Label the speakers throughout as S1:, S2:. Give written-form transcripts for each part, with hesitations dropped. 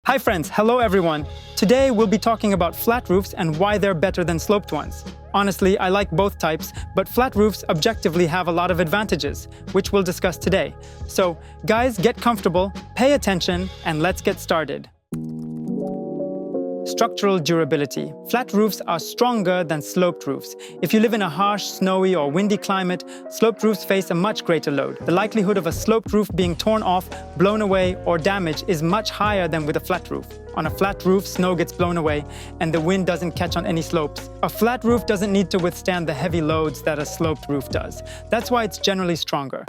S1: Hi friends, hello everyone. Today we'll be talking about flat roofs and why they're better than sloped ones. Honestly, I like both types, but flat roofs objectively have a lot of advantages, which we'll discuss today. So, guys, get comfortable, pay attention, and let's get started. Structural durability. Flat roofs are stronger than sloped roofs. If you live in a harsh, snowy or windy climate, sloped roofs face a much greater load. The likelihood of a sloped roof being torn off, blown away or damaged is much higher than with a flat roof. On a flat roof, snow gets blown away and the wind doesn't catch on any slopes. A flat roof doesn't need to withstand the heavy loads that a sloped roof does. That's why it's generally stronger.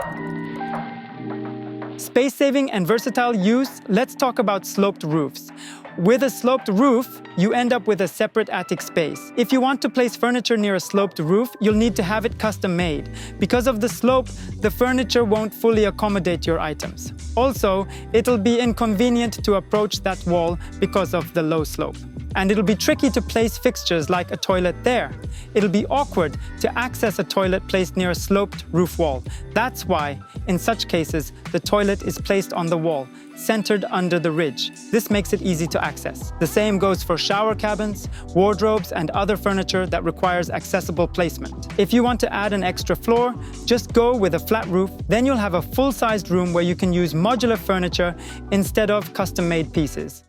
S1: Space-saving and versatile use, let's talk about sloped roofs. With a sloped roof, you end up with a separate attic space. If you want to place furniture near a sloped roof, you'll need to have it custom made. Because of the slope, the furniture won't fully accommodate your items. Also, it'll be inconvenient to approach that wall because of the low slope. And it'll be tricky to place fixtures like a toilet there. It'll be awkward to access a toilet placed near a sloped roof wall. That's why, in such cases, the toilet is placed on the wall, centered under the ridge. This makes it easy to access. The same goes for shower cabins, wardrobes, and other furniture that requires accessible placement. If you want to add an extra floor, just go with a flat roof. Then you'll have a full-sized room where you can use modular furniture instead of custom-made pieces.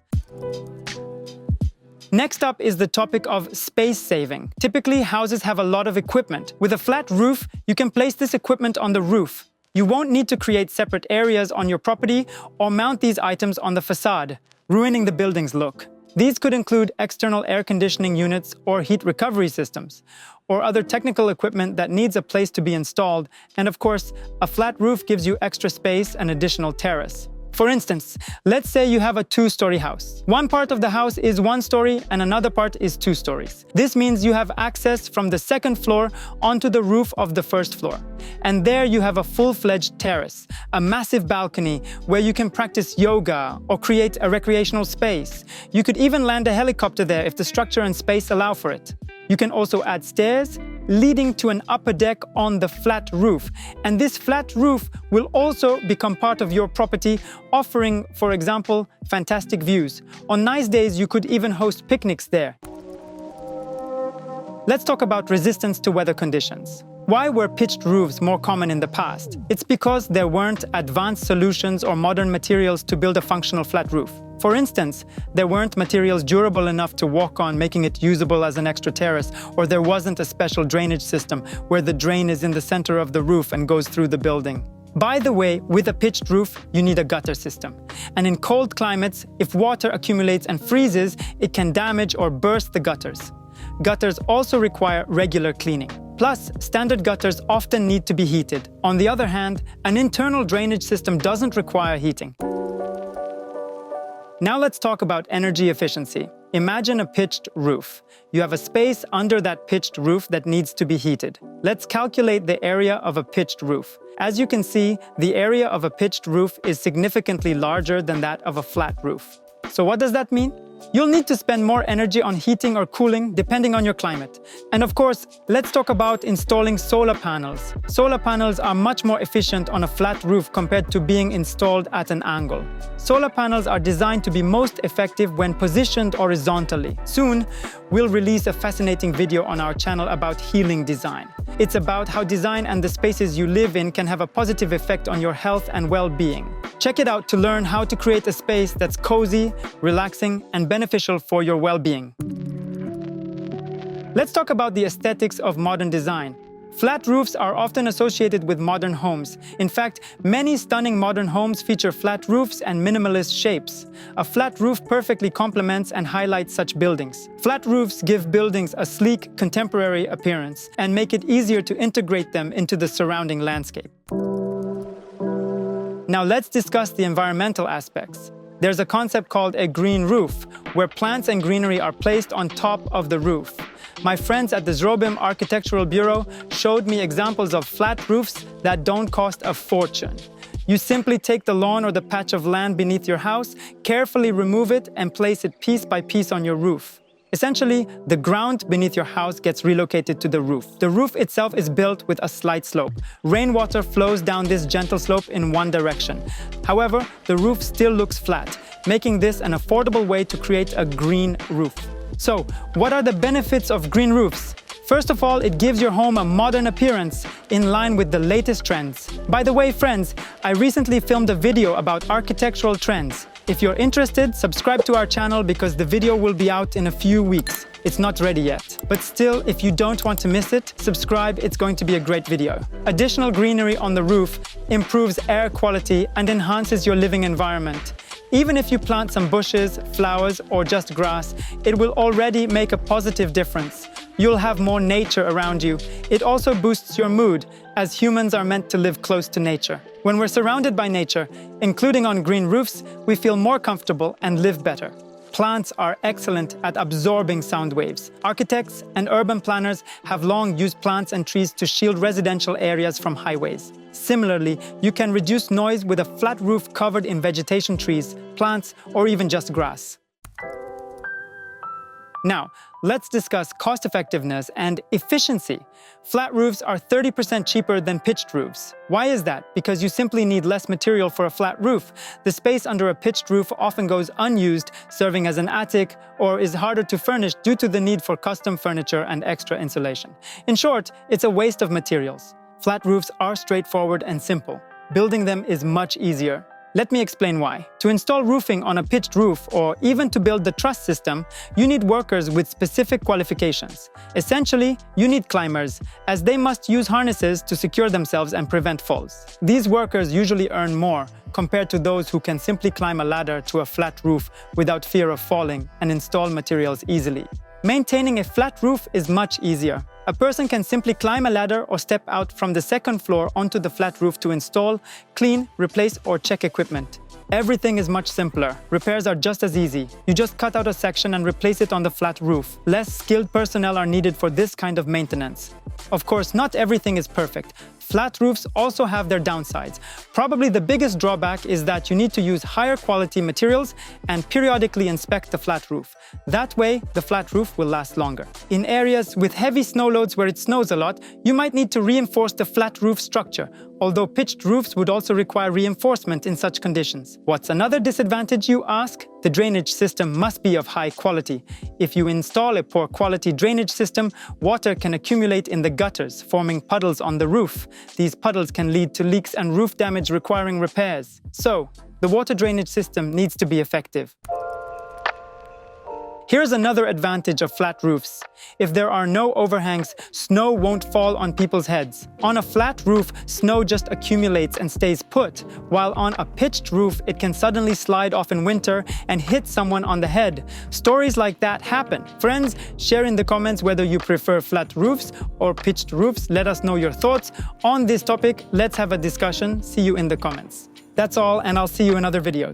S1: Next up is the topic of space saving. Typically, houses have a lot of equipment. With a flat roof, you can place this equipment on the roof. You won't need to create separate areas on your property or mount these items on the facade, ruining the building's look. These could include external air conditioning units or heat recovery systems, or other technical equipment that needs a place to be installed. And of course, a flat roof gives you extra space and additional terrace. For instance, let's say you have a two-story house. One part of the house is 1 story and another part is 2 stories. This means you have access from the second floor onto the roof of the first floor. And there you have a full-fledged terrace, a massive balcony where you can practice yoga or create a recreational space. You could even land a helicopter there if the structure and space allow for it. You can also add stairs leading to an upper deck on the flat roof. And this flat roof will also become part of your property, offering, for example, fantastic views. On nice days, you could even host picnics there. Let's talk about resistance to weather conditions. Why were pitched roofs more common in the past? It's because there weren't advanced solutions or modern materials to build a functional flat roof. For instance, there weren't materials durable enough to walk on, making it usable as an extra terrace, or there wasn't a special drainage system where the drain is in the center of the roof and goes through the building. By the way, with a pitched roof, you need a gutter system. And in cold climates, if water accumulates and freezes, it can damage or burst the gutters. Gutters also require regular cleaning. Plus, standard gutters often need to be heated. On the other hand, an internal drainage system doesn't require heating. Now let's talk about energy efficiency. Imagine a pitched roof. You have a space under that pitched roof that needs to be heated. Let's calculate the area of a pitched roof. As you can see, the area of a pitched roof is significantly larger than that of a flat roof. So what does that mean? You'll need to spend more energy on heating or cooling depending on your climate. And of course, let's talk about installing solar panels. Solar panels are much more efficient on a flat roof compared to being installed at an angle. Solar panels are designed to be most effective when positioned horizontally. Soon, we'll release a fascinating video on our channel about healing design. It's about how design and the spaces you live in can have a positive effect on your health and well-being. Check it out to learn how to create a space that's cozy, relaxing, and beneficial for your well-being. Let's talk about the aesthetics of modern design. Flat roofs are often associated with modern homes. In fact, many stunning modern homes feature flat roofs and minimalist shapes. A flat roof perfectly complements and highlights such buildings. Flat roofs give buildings a sleek, contemporary appearance and make it easier to integrate them into the surrounding landscape. Now let's discuss the environmental aspects. There's a concept called a green roof, where plants and greenery are placed on top of the roof. My friends at the Zrobim Architectural Bureau showed me examples of flat roofs that don't cost a fortune. You simply take the lawn or the patch of land beneath your house, carefully remove it, and place it piece by piece on your roof. Essentially, the ground beneath your house gets relocated to the roof. The roof itself is built with a slight slope. Rainwater flows down this gentle slope in one direction. However, the roof still looks flat, making this an affordable way to create a green roof. So, what are the benefits of green roofs? First of all, it gives your home a modern appearance in line with the latest trends. By the way, friends, I recently filmed a video about architectural trends. If you're interested, subscribe to our channel because the video will be out in a few weeks. It's not ready yet. But still, if you don't want to miss it, subscribe, it's going to be a great video. Additional greenery on the roof improves air quality and enhances your living environment. Even if you plant some bushes, flowers, or just grass, it will already make a positive difference. You'll have more nature around you. It also boosts your mood, as humans are meant to live close to nature. When we're surrounded by nature, including on green roofs, we feel more comfortable and live better. Plants are excellent at absorbing sound waves. Architects and urban planners have long used plants and trees to shield residential areas from highways. Similarly, you can reduce noise with a flat roof covered in vegetation trees, plants, or even just grass. Now, let's discuss cost-effectiveness and efficiency. Flat roofs are 30% cheaper than pitched roofs. Why is that? Because you simply need less material for a flat roof. The space under a pitched roof often goes unused, serving as an attic, or is harder to furnish due to the need for custom furniture and extra insulation. In short, it's a waste of materials. Flat roofs are straightforward and simple. Building them is much easier. Let me explain why. To install roofing on a pitched roof, or even to build the truss system, you need workers with specific qualifications. Essentially, you need climbers, as they must use harnesses to secure themselves and prevent falls. These workers usually earn more compared to those who can simply climb a ladder to a flat roof without fear of falling and install materials easily. Maintaining a flat roof is much easier. A person can simply climb a ladder or step out from the second floor onto the flat roof to install, clean, replace, or check equipment. Everything is much simpler. Repairs are just as easy. You just cut out a section and replace it on the flat roof. Less skilled personnel are needed for this kind of maintenance. Of course, not everything is perfect. Flat roofs also have their downsides. Probably the biggest drawback is that you need to use higher quality materials and periodically inspect the flat roof. That way, the flat roof will last longer. In areas with heavy snow loads where it snows a lot, you might need to reinforce the flat roof structure, although pitched roofs would also require reinforcement in such conditions. What's another disadvantage, you ask? The drainage system must be of high quality. If you install a poor quality drainage system, water can accumulate in the gutters, forming puddles on the roof. These puddles can lead to leaks and roof damage requiring repairs. So, the water drainage system needs to be effective. Here's another advantage of flat roofs. If there are no overhangs, snow won't fall on people's heads. On a flat roof, snow just accumulates and stays put, while on a pitched roof, it can suddenly slide off in winter and hit someone on the head. Stories like that happen. Friends, share in the comments whether you prefer flat roofs or pitched roofs. Let us know your thoughts on this topic. Let's have a discussion. See you in the comments. That's all, and I'll see you in other videos.